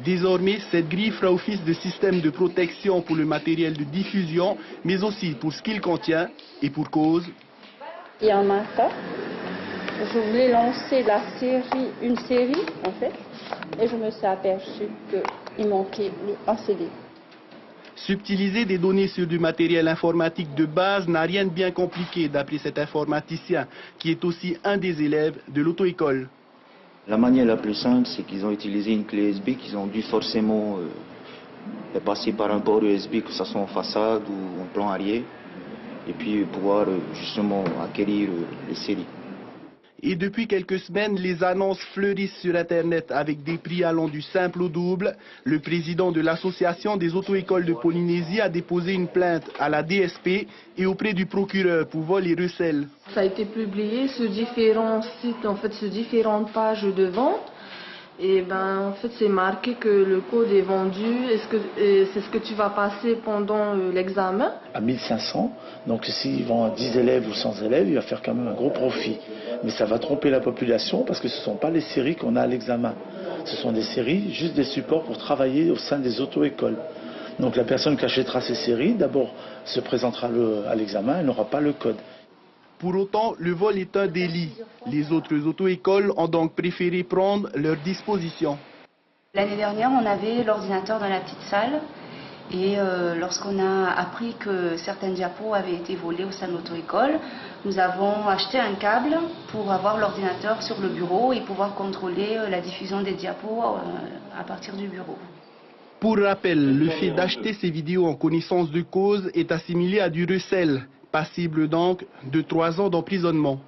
Désormais, cette grille fera office de système de protection pour le matériel de diffusion, mais aussi pour ce qu'il contient, et pour cause. Il y a un matin, je voulais lancer une série en fait, et je me suis aperçue qu'il manquait un CD. Subtiliser des données sur du matériel informatique de base n'a rien de bien compliqué, d'après cet informaticien, qui est aussi un des élèves de l'auto-école. La manière la plus simple, c'est qu'ils ont utilisé une clé USB qu'ils ont dû forcément passer par un port USB, que ce soit en façade ou en plan arrière, et puis pouvoir justement acquérir les séries. Et depuis quelques semaines, les annonces fleurissent sur Internet avec des prix allant du simple au double. Le président de l'association des auto-écoles de Polynésie a déposé une plainte à la DSP et auprès du procureur pour vol et recel. Ça a été publié sur différents sites, en fait, sur différentes pages de vente. Et en fait, c'est marqué que le code est vendu. C'est ce que tu vas passer pendant l'examen? À 1500. Donc s'il vend à 10 élèves ou 100 élèves, il va faire quand même un gros profit. Mais ça va tromper la population parce que ce ne sont pas les séries qu'on a à l'examen. Ce sont des séries, juste des supports pour travailler au sein des auto-écoles. Donc la personne qui achètera ces séries, d'abord se présentera à l'examen, elle n'aura pas le code. Pour autant, le vol est un délit. Les autres auto-écoles ont donc préféré prendre leurs dispositions. L'année dernière, on avait l'ordinateur dans la petite salle. Et lorsqu'on a appris que certaines diapos avaient été volées au sein de l'auto-école, nous avons acheté un câble pour avoir l'ordinateur sur le bureau et pouvoir contrôler la diffusion des diapos à partir du bureau. Pour rappel, le fait d'acheter ces vidéos en connaissance de cause est assimilé à du recel, passible donc de 3 ans d'emprisonnement.